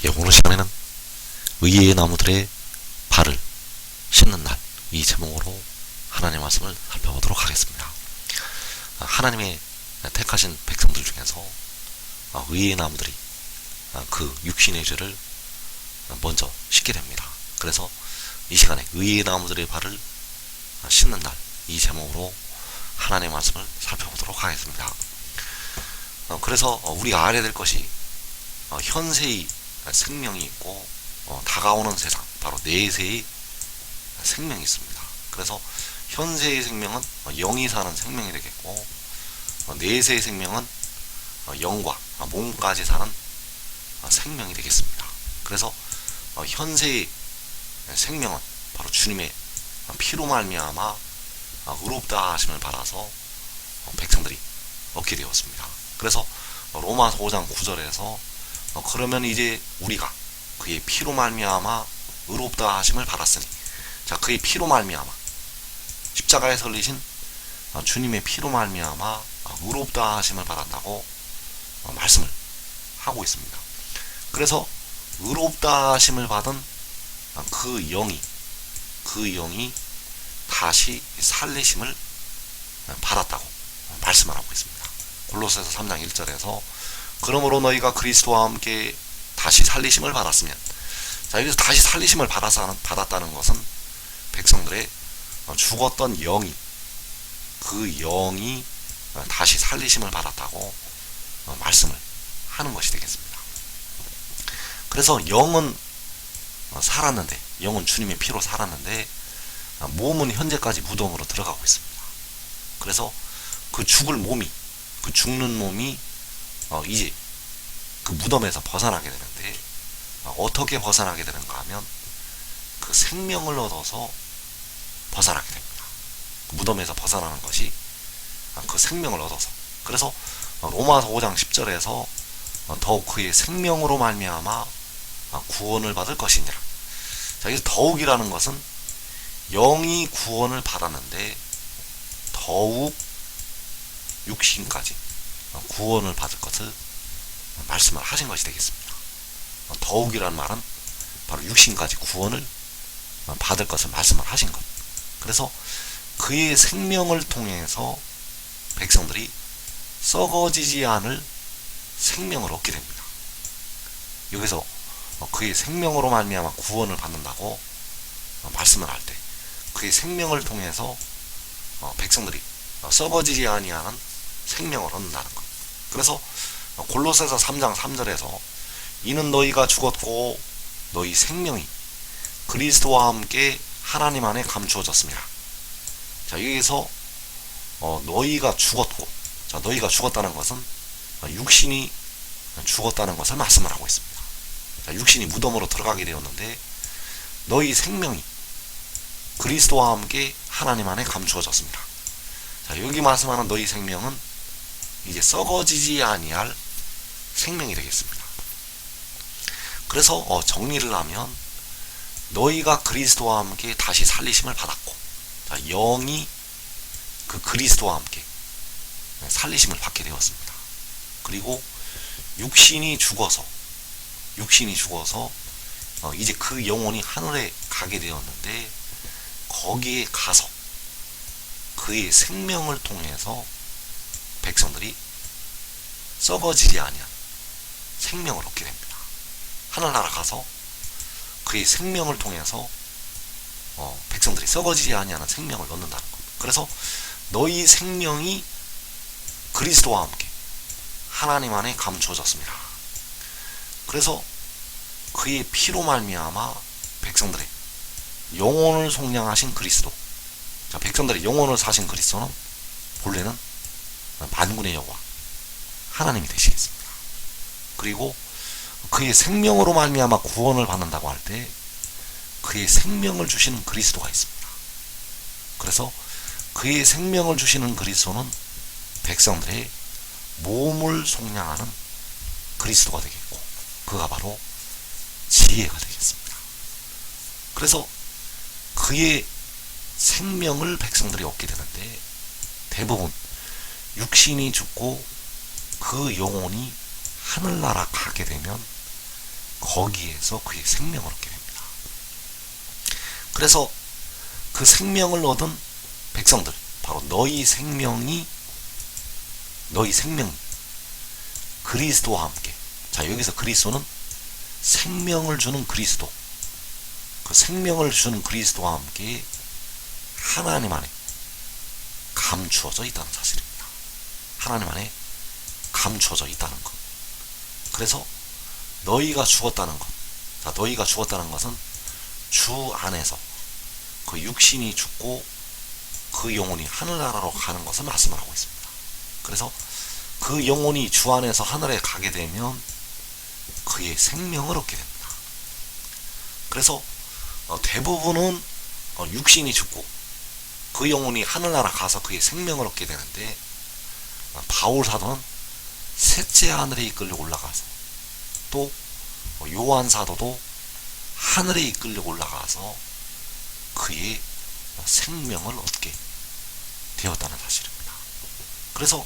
오늘 시간에는 의의 나무들의 발을 씻는 날, 이 제목으로 하나님의 말씀을 살펴보도록 하겠습니다. 하나님의 택하신 백성들 중에서 의의 나무들이 그 육신의 죄를 먼저 씻게 됩니다. 그래서 이 시간에 의의 나무들의 발을 씻는 날, 이 제목으로 하나님의 말씀을 살펴보도록 하겠습니다. 그래서 우리가 알아야 될 것이 현세의 생명이 있고 다가오는 세상, 바로 내세의 생명이 있습니다. 그래서 현세의 생명은 영이 사는 생명이 되겠고, 내세의 생명은 영과 몸까지 사는 생명이 되겠습니다. 그래서 현세의 생명은 바로 주님의 피로 말미암아 의롭다 하심을 받아서 백성들이 얻게 되었습니다. 그래서 로마서 5장 9절에서 그러면 이제 우리가 그의 피로 말미암아 의롭다 하심을 받았으니, 자, 그의 피로 말미암아, 십자가에 설리신 주님의 피로 말미암아 의롭다 하심을 받았다고 말씀을 하고 있습니다. 그래서 의롭다 하심을 받은 그 영이 다시 살리심을 받았다고 말씀을 하고 있습니다. 골로새서 3장 1절에서 그러므로 너희가 그리스도와 함께 다시 살리심을 받았으면, 자, 여기서 다시 살리심을 받았다는 것은 백성들의 죽었던 그 영이 다시 살리심을 받았다고 말씀을 하는 것이 되겠습니다. 그래서 영은 살았는데, 영은 주님의 피로 살았는데 몸은 현재까지 무덤으로 들어가고 있습니다. 그래서 그 죽는 몸이 이제 그 무덤에서 벗어나게 되는데, 어떻게 벗어나게 되는가 하면 그 생명을 얻어서 벗어나게 됩니다. 그 무덤에서 벗어나는 것이 그 생명을 얻어서. 그래서 로마서 5장 10절에서 더욱 그의 생명으로 말미암아 구원을 받을 것이니라. 자, 여기서 더욱이라는 것은 영이 구원을 받았는데 더욱 육신까지 구원을 받을 것을 말씀을 하신 것이 되겠습니다. 더욱이라는 말은 바로 육신까지 구원을 받을 것을 말씀을 하신 것. 그래서 그의 생명을 통해서 백성들이 썩어지지 않을 생명을 얻게 됩니다. 여기서 그의 생명으로 말미암아 구원을 받는다고 말씀을 할 때, 그의 생명을 통해서 백성들이 썩어지지 아니하는 생명을 얻는다는 것. 그래서 골로새서 3장 3절에서 이는 너희가 죽었고 너희 생명이 그리스도와 함께 하나님 안에 감추어졌습니다. 자, 여기서 너희가 죽었고, 자, 너희가 죽었다는 것은 육신이 죽었다는 것을 말씀을 하고 있습니다. 자, 육신이 무덤으로 들어가게 되었는데 너희 생명이 그리스도와 함께 하나님 안에 감추어졌습니다. 자, 여기 말씀하는 너희 생명은 이제 썩어지지 아니할 생명이 되겠습니다. 그래서 정리를 하면 너희가 그리스도와 함께 다시 살리심을 받았고, 자, 영이 그 그리스도와 함께 살리심을 받게 되었습니다. 그리고 육신이 죽어서 이제 그 영혼이 하늘에 가게 되었는데 거기에 가서 그의 생명을 통해서 백성들이 썩어지지 아니한 생명을 얻게 됩니다. 하늘나라 가서 그의 생명을 통해서 백성들이 썩어지지 아니하는 생명을 얻는다는 것. 그래서 너희 생명이 그리스도와 함께 하나님 안에 감추어졌습니다. 그래서 그의 피로 말미암아 백성들의 영혼을 속량하신 그리스도. 자, 백성들의 영혼을 사신 그리스도는 본래는 만군의 여호와 하나님이 되시겠습니다. 그리고 그의 생명으로 말미암아 구원을 받는다고 할 때 그의 생명을 주시는 그리스도가 있습니다. 그래서 그의 생명을 주시는 그리스도는 백성들의 몸을 속량하는 그리스도가 되겠고, 그가 바로 지혜가 되겠습니다. 그래서 그의 생명을 백성들이 얻게 되는데 대부분 육신이 죽고 그 영혼이 하늘나라 가게 되면 거기에서 그의 생명을 얻게 됩니다. 그래서 그 생명을 얻은 백성들, 바로 너희 생명이 그리스도와 함께. 자, 여기서 그리스도는 생명을 주는 그리스도, 그 생명을 주는 그리스도와 함께 하나님 안에 감추어져 있다는 사실입니다. 하나님 안에 감추어져 있다는 것. 그래서 너희가 죽었다는 것. 자, 너희가 죽었다는 것은 주 안에서 그 육신이 죽고 그 영혼이 하늘나라로 가는 것을 말씀을 하고 있습니다. 그래서 그 영혼이 주 안에서 하늘에 가게 되면 그의 생명을 얻게 됩니다. 그래서 대부분은 육신이 죽고 그 영혼이 하늘나라 가서 그의 생명을 얻게 되는데, 바울 사도는 셋째 하늘에 이끌려 올라가서, 또 요한 사도도 하늘에 이끌려 올라가서 그의 생명을 얻게 되었다는 사실입니다. 그래서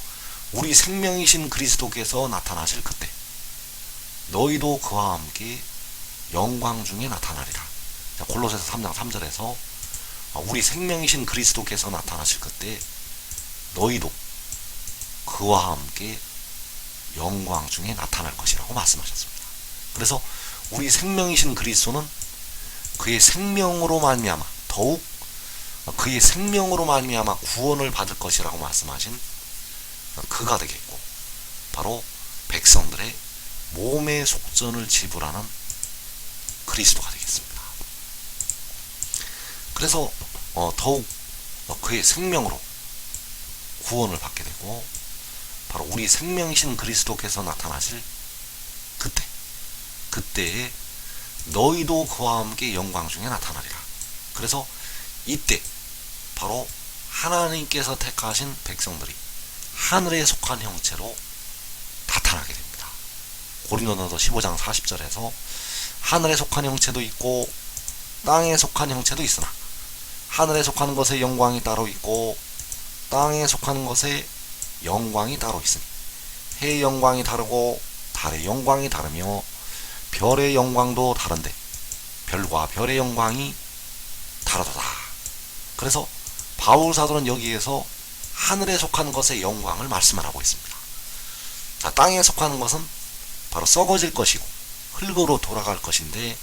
우리 생명이신 그리스도께서 나타나실 그때 너희도 그와 함께 영광 중에 나타나리라. 골로새서 3장 3절에서 우리 생명이신 그리스도께서 나타나실 그때 너희도 그와 함께 영광 중에 나타날 것이라고 말씀하셨습니다. 그래서 우리 생명이신 그리스도는 그의 생명으로 말미암아, 더욱 그의 생명으로 말미암아 구원을 받을 것이라고 말씀하신 그가 되겠고, 바로 백성들의 몸의 속전을 지불하는 그리스도가 되겠습니다. 그래서 더욱 그의 생명으로 구원을 받게 되고, 바로 우리 생명이신 그리스도께서 나타나실 그때에 너희도 그와 함께 영광 중에 나타나리라. 그래서 이때 바로 하나님께서 택하신 백성들이 하늘에 속한 형체로 나타나게 됩니다. 고린도전서 15장 40절에서 하늘에 속한 형체도 있고 땅에 속한 형체도 있으나 하늘에 속하는 것의 영광이 따로 있고 땅에 속하는 것의 영광이 따로 있으니 해의 영광이 다르고 달의 영광이 다르며 별의 영광도 다른데 별과 별의 영광이 다르도다. 그래서 바울 사도는 여기에서 하늘에 속하는 것의 영광을 말씀을 하고 있습니다. 자, 땅에 속하는 것은 바로 썩어질 것이고 흙으로 돌아갈 것인데,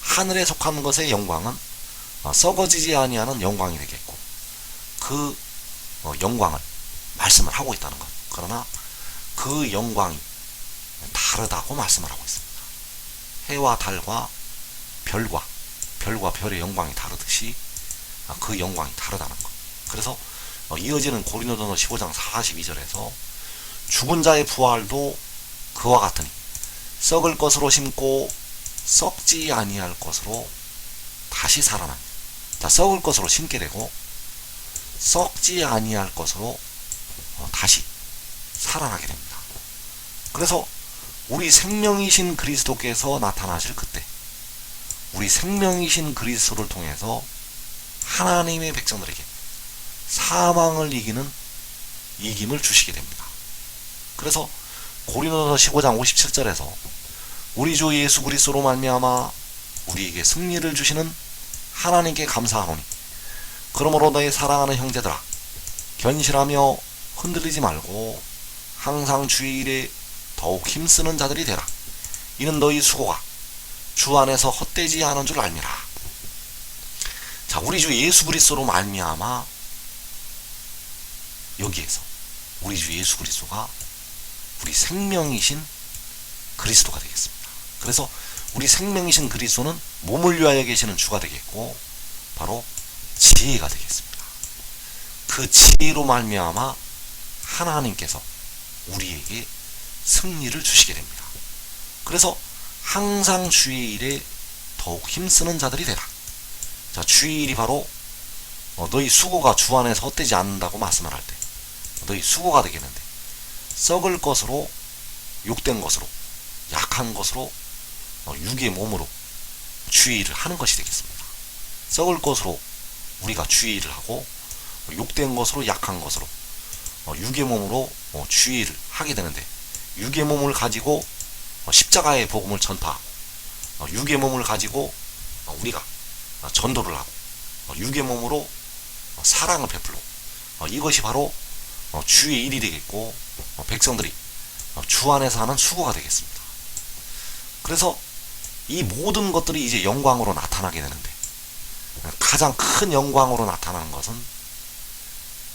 하늘에 속하는 것의 영광은 썩어지지 아니하는 영광이 되겠고, 그 영광을 말씀을 하고 있다는 것. 그러나 그 영광이 다르다고 말씀을 하고 있습니다. 해와 달과 별과 별의 영광이 다르듯이 그 영광이 다르다는 것. 그래서 이어지는 고린도전서 15장 42절에서 죽은 자의 부활도 그와 같으니 썩을 것으로 심고 썩지 아니할 것으로 다시 살아납니다. 자, 썩을 것으로 심게 되고 썩지 아니할 것으로 다시 살아나게 됩니다. 그래서 우리 생명이신 그리스도께서 나타나실 그때 우리 생명이신 그리스도를 통해서 하나님의 백성들에게 사망을 이기는 이김을 주시게 됩니다. 그래서 고린도전서 15장 57절에서 우리 주 예수 그리스도로 말미암아 우리에게 승리를 주시는 하나님께 감사하노니 그러므로 너의 사랑하는 형제들아 견실하며 흔들리지 말고 항상 주의 일에 더욱 힘쓰는 자들이 되라. 이는 너희 수고가 주 안에서 헛되지 않은 줄 알미라. 자, 우리 주 예수 그리스도로 말미암아 여기에서 우리 주 예수 그리스도가 우리 생명이신 그리스도가 되겠습니다. 그래서 우리 생명이신 그리스도는 몸을 위하여 계시는 주가 되겠고 바로 지혜가 되겠습니다. 그 지혜로 말미암아 하나님께서 우리에게 승리를 주시게 됩니다. 그래서 항상 주의 일에 더욱 힘쓰는 자들이 되라. 자, 주의 일이 바로 너희 수고가 주 안에서 헛되지 않는다고 말씀을 할 때 너희 수고가 되겠는데, 썩을 것으로 욕된 것으로 약한 것으로 육의 몸으로 주의 일을 하는 것이 되겠습니다. 썩을 것으로 우리가 주의 일을 하고 욕된 것으로 약한 것으로 육의 몸으로 주의 일을 하게 되는데, 육의 몸을 가지고 십자가의 복음을 전파하고 육의 몸을 가지고 우리가 전도를 하고 육의 몸으로 사랑을 베풀고 이것이 바로 주의 일이 되겠고 백성들이 주 안에서 하는 수고가 되겠습니다. 그래서 이 모든 것들이 이제 영광으로 나타나게 되는데 가장 큰 영광으로 나타나는 것은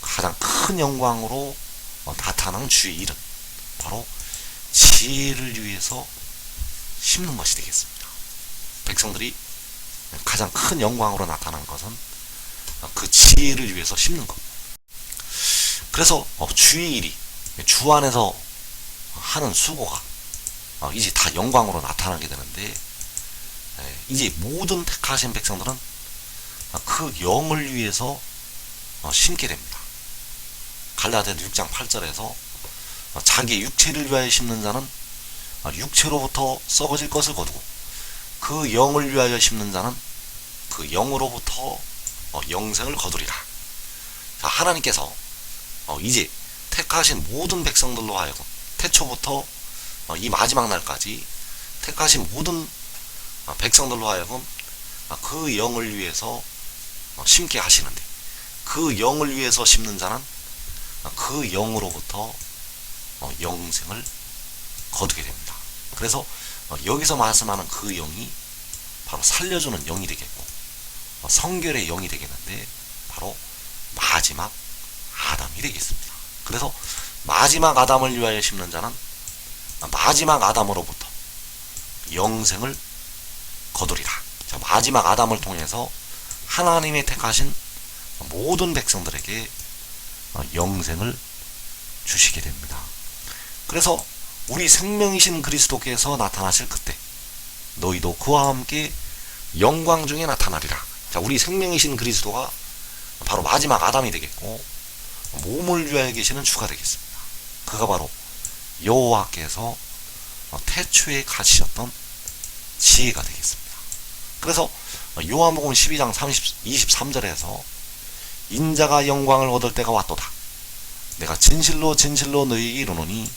가장 큰 영광으로 나타나는 주의 일은 바로 지혜를 위해서 심는 것이 되겠습니다. 백성들이 가장 큰 영광으로 나타나는 것은 그 지혜를 위해서 심는 것. 그래서 주의 일이 주 안에서 하는 수고가 이제 다 영광으로 나타나게 되는데 이제 모든 택하신 백성들은 그 영을 위해서 심게 됩니다. 갈라디아서 6장 8절에서 자기의 육체를 위하여 심는 자는 육체로부터 썩어질 것을 거두고 그 영을 위하여 심는 자는 그 영으로부터 영생을 거두리라. 자, 하나님께서 이제 택하신 모든 백성들로 하여금 태초부터 이 마지막 날까지 택하신 모든 백성들로 하여금 그 영을 위해서 심게 하시는데 그 영을 위해서 심는 자는 그 영으로부터 영생을 거두게 됩니다. 그래서 여기서 말씀하는 그 영이 바로 살려주는 영이 되겠고 성결의 영이 되겠는데 바로 마지막 아담이 되겠습니다. 그래서 마지막 아담을 위하여 심는 자는 마지막 아담으로부터 영생을 거두리라. 자, 마지막 아담을 통해서 하나님의 택하신 모든 백성들에게 영생을 주시게 됩니다. 그래서 우리 생명이신 그리스도께서 나타나실 그때 너희도 그와 함께 영광 중에 나타나리라. 자, 우리 생명이신 그리스도가 바로 마지막 아담이 되겠고 몸을 위하여 계시는 주가 되겠습니다. 그가 바로 여호와께서 태초에 가지셨던 지혜가 되겠습니다. 그래서 요한복음 12장 23절에서 인자가 영광을 얻을 때가 왔도다. 내가 진실로 진실로 너희에게 이르노니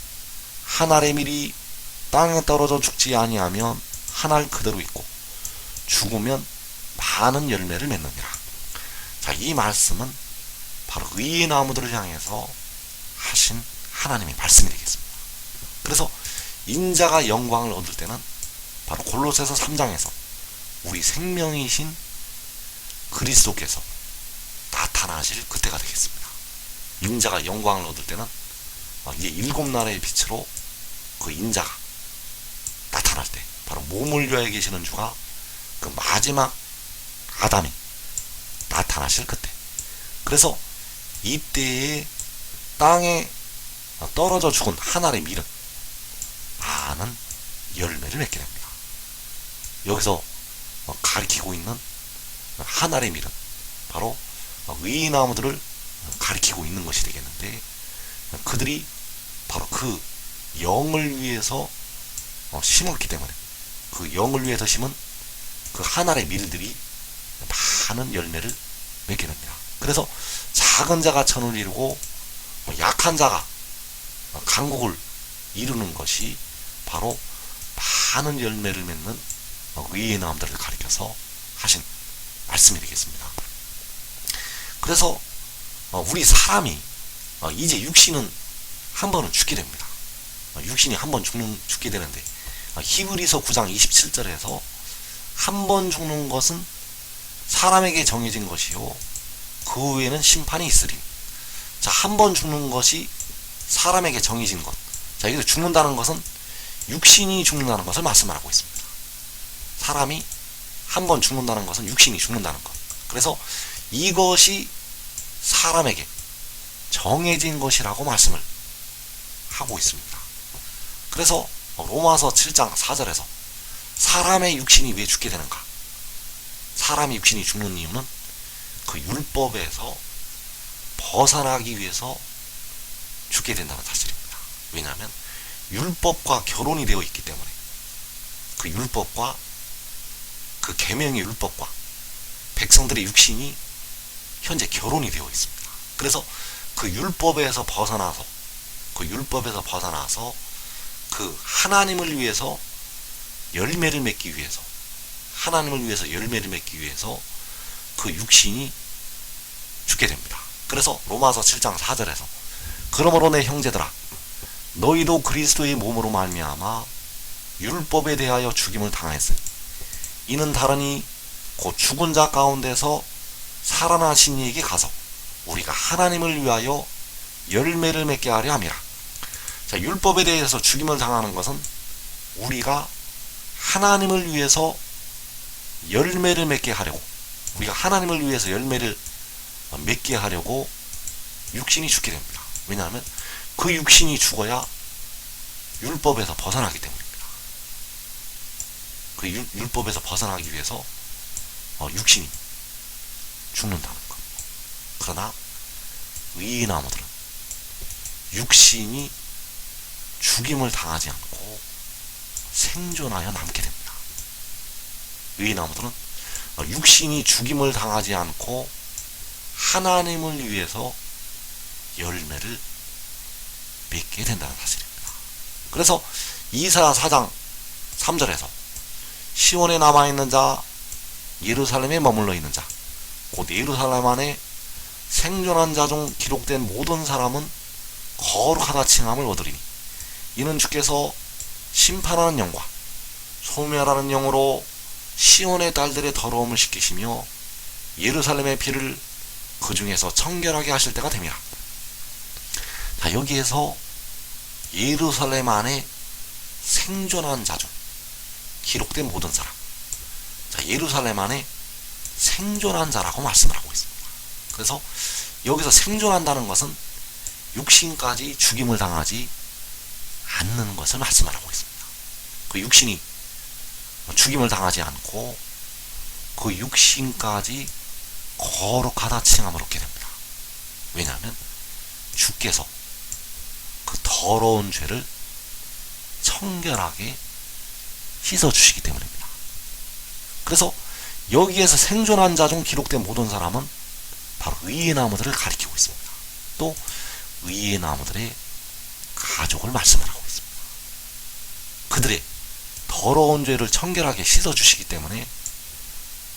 한 알의 밀이 땅에 떨어져 죽지 아니하면 한 알 그대로 있고 죽으면 많은 열매를 맺느니라. 자, 이 말씀은 바로 의의 나무들을 향해서 하신 하나님의 말씀이 되겠습니다. 그래서 인자가 영광을 얻을 때는 바로 골로새서 3장에서 우리 생명이신 그리스도께서 나타나실 그때가 되겠습니다. 인자가 영광을 얻을 때는 이제 7나라의 빛으로 그 인자가 나타날 때 바로 몸을 위하여 계시는 주가 그 마지막 아담이 나타나실 그때. 그래서 이때에 땅에 떨어져 죽은 한 알의 밀은 많은 열매를 맺게 됩니다. 여기서 가리키고 있는 한 알의 밀은 바로 의의 나무들을 가리키고 있는 것이 되겠는데 그들이 바로 그 영을 위해서 심었기 때문에 그 영을 위해서 심은 그 한 알의 밀들이 많은 열매를 맺게 됩니다. 그래서 작은 자가 천을 이루고 약한 자가 강국을 이루는 것이 바로 많은 열매를 맺는 의의 나무들을 가리켜서 하신 말씀이 되겠습니다. 그래서 우리 사람이 이제 육신은 한 번은 죽게 됩니다. 육신이 한 번 죽게 되는데 히브리서 9장 27절에서 한 번 죽는 것은 사람에게 정해진 것이요 그 후에는 심판이 있으리. 자, 한 번 죽는 것이 사람에게 정해진 것. 자, 여기서 죽는다는 것은 육신이 죽는다는 것을 말씀하고 있습니다. 사람이 한 번 죽는다는 것은 육신이 죽는다는 것. 그래서 이것이 사람에게 정해진 것이라고 말씀을 하고 있습니다. 그래서 로마서 7장 4절에서 사람의 육신이 왜 죽게 되는가? 사람의 육신이 죽는 이유는 그 율법에서 벗어나기 위해서 죽게 된다는 사실입니다. 왜냐하면 율법과 결혼이 되어 있기 때문에 그 율법과 그 계명의 율법과 백성들의 육신이 현재 결혼이 되어 있습니다. 그래서 그 율법에서 벗어나서 그 하나님을 위해서 열매를 맺기 위해서 하나님을 위해서 열매를 맺기 위해서 그 육신이 죽게 됩니다. 그래서 로마서 7장 4절에서 그러므로 내 형제들아 너희도 그리스도의 몸으로 말미암아 율법에 대하여 죽임을 당했으니 이는 다르니 곧 죽은 자 가운데서 살아나신 이에게 가서 우리가 하나님을 위하여 열매를 맺게 하려 함이라. 자, 율법에 대해서 죽임을 당하는 것은 우리가 하나님을 위해서 열매를 맺게 하려고, 우리가 하나님을 위해서 열매를 맺게 하려고 육신이 죽게 됩니다. 왜냐하면 그 육신이 죽어야 율법에서 벗어나기 때문입니다. 그 율법에서 벗어나기 위해서 육신이 죽는다는 것. 그러나 의의 나무들은 육신이 죽임을 당하지 않고 생존하여 남게 됩니다. 의의 나무들은 육신이 죽임을 당하지 않고 하나님을 위해서 열매를 맺게 된다는 사실입니다. 그래서 이사야 4장 3절에서 시온에 남아있는 자, 예루살렘에 머물러 있는 자, 곧 예루살렘 안에 생존한 자 중 기록된 모든 사람은 거룩하다 칭함을 얻으리니 이는 주께서 심판하는 영과 소멸하는 영으로 시온의 딸들의 더러움을 씻기시며 예루살렘의 피를 그 중에서 청결하게 하실 때가 됨이라. 자, 여기에서 예루살렘 안에 생존한 자 중 기록된 모든 사람, 자, 예루살렘 안에 생존한 자라고 말씀을 하고 있습니다. 그래서 여기서 생존한다는 것은 육신까지 죽임을 당하지 않는 것을 말씀하고 있습니다. 그 육신이 죽임을 당하지 않고 그 육신까지 거룩하다 칭함을 얻게 됩니다. 왜냐하면 주께서 그 더러운 죄를 청결하게 씻어주시기 때문입니다. 그래서 여기에서 생존한 자 중 기록된 모든 사람은 바로 의의 나무들을 가리키고 있습니다. 또 의의 나무들의 가족을 말씀을 하고 있습니다. 그들의 더러운 죄를 청결하게 씻어주시기 때문에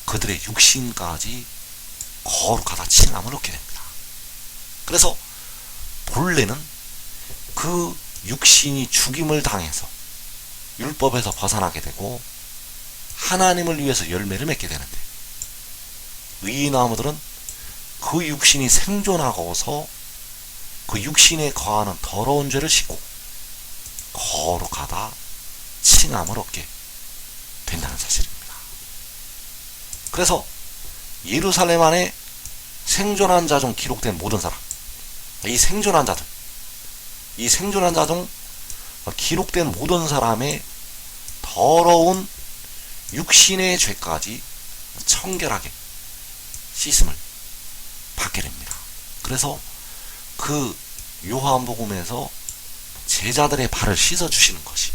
그들의 육신까지 거룩하다 칭함을 얻게 됩니다. 그래서 본래는 그 육신이 죽임을 당해서 율법에서 벗어나게 되고 하나님을 위해서 열매를 맺게 되는데, 의의 나무들은 그 육신이 생존하고서 그 육신에 거하는 더러운 죄를 씻고 거룩하다 칭함을 얻게 된다는 사실입니다. 그래서 예루살렘 안에 생존한 자 중 기록된 모든 사람, 이 생존한 자들, 이 생존한 자 중 기록된 모든 사람의 더러운 육신의 죄까지 청결하게 씻음을 받게 됩니다. 그래서 그 요한복음에서 제자들의 발을 씻어주시는 것이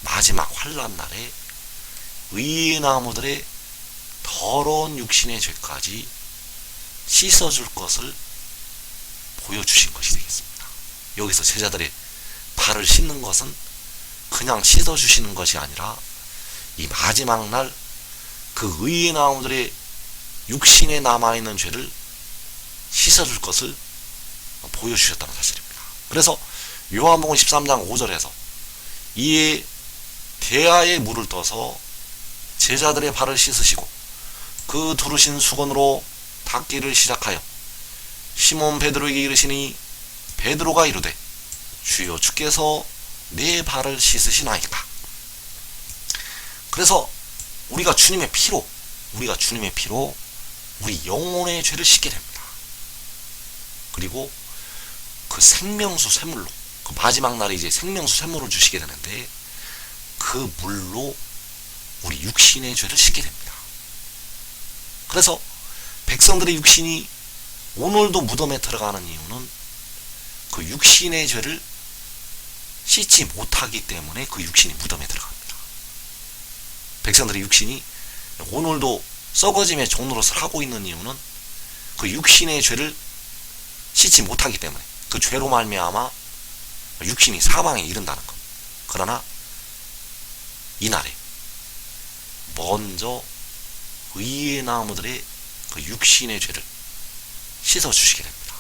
마지막 환란날에 의의 나무들의 더러운 육신의 죄까지 씻어줄 것을 보여주신 것이 되겠습니다. 여기서 제자들의 발을 씻는 것은 그냥 씻어주시는 것이 아니라 이 마지막 날 그 의의 나무들의 육신에 남아있는 죄를 씻어줄 것을 보여주셨다는 사실입니다. 그래서 요한복음 13장 5절에서 이에 대야에 물을 떠서 제자들의 발을 씻으시고 그 두르신 수건으로 닦기를 시작하여 시몬 베드로에게 이르시니 베드로가 이르되 주여 주께서 내 발을 씻으시나이까. 그래서 우리가 주님의 피로 우리 영혼의 죄를 씻게 됩니다. 그리고 그 생명수 샘물로, 그 마지막 날에 이제 생명수 샘물을 주시게 되는데 그 물로 우리 육신의 죄를 씻게 됩니다. 그래서 백성들의 육신이 오늘도 무덤에 들어가는 이유는 그 육신의 죄를 씻지 못하기 때문에 그 육신이 무덤에 들어갑니다. 백성들의 육신이 오늘도 썩어짐의 종노릇을 하고 있는 이유는 그 육신의 죄를 씻지 못하기 때문에, 그 죄로 말미암아 육신이 사망에 이른다는 것. 그러나 이날에 먼저 의의 나무들의 그 육신의 죄를 씻어주시게 됩니다.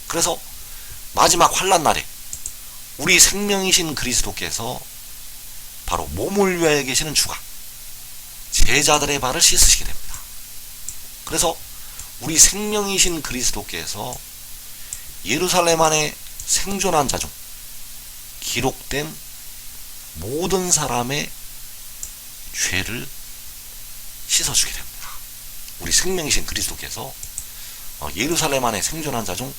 그래서 마지막 환난 날에 우리 생명이신 그리스도께서 바로 몸을 위하여 계시는 주가 제자들의 발을 씻으시게 됩니다. 그래서 우리 생명이신 그리스도께서 예루살렘 안에 생존한 자 중 기록된 모든 사람의 죄를 씻어주게 됩니다. 우리 생명이신 그리스도께서 예루살렘 안에 생존한 자 중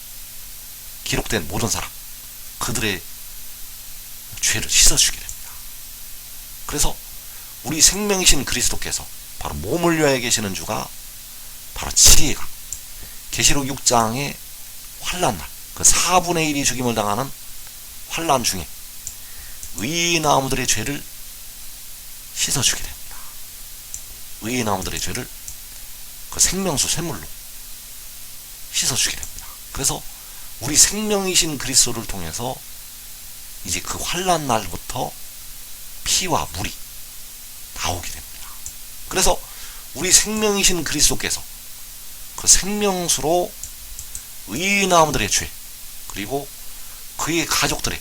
기록된 모든 사람, 그들의 죄를 씻어주게 됩니다. 그래서 우리 생명이신 그리스도께서 바로 몸을 위하여 계시는 주가 바로 지혜가 계시록 6장의 환난날, 그 4분의 1이 죽임을 당하는 환난 중에 의의 나무들의 죄를 씻어주게 됩니다. 의의 나무들의 죄를 그 생명수 샘물로 씻어주게 됩니다. 그래서 우리 생명이신 그리스도를 통해서 이제 그 환난 날부터 피와 물이 나오게 됩니다. 그래서 우리 생명이신 그리스도께서 그 생명수로 의의 나무들의 죄, 그리고 그의 가족들의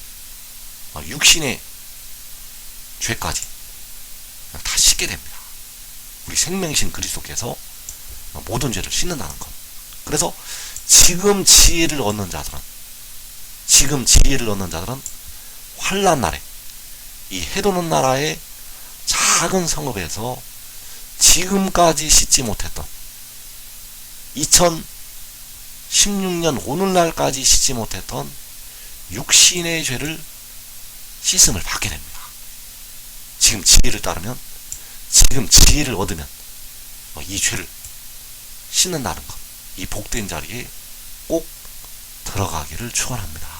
육신의 죄까지 다 씻게 됩니다. 우리 생명이신 그리스도께서 모든 죄를 씻는다는 것. 그래서 지금 지혜를 얻는 자들은 환난 날에 이 해도는 나라의 작은 성읍에서 지금까지 씻지 못했던 2016년 오늘날까지 씻지 못했던 육신의 죄를 씻음을 받게 됩니다. 지금 지혜를 따르면, 지금 지혜를 얻으면 이 죄를 씻는다는 것, 이 복된 자리에 꼭 들어가기를 축원합니다.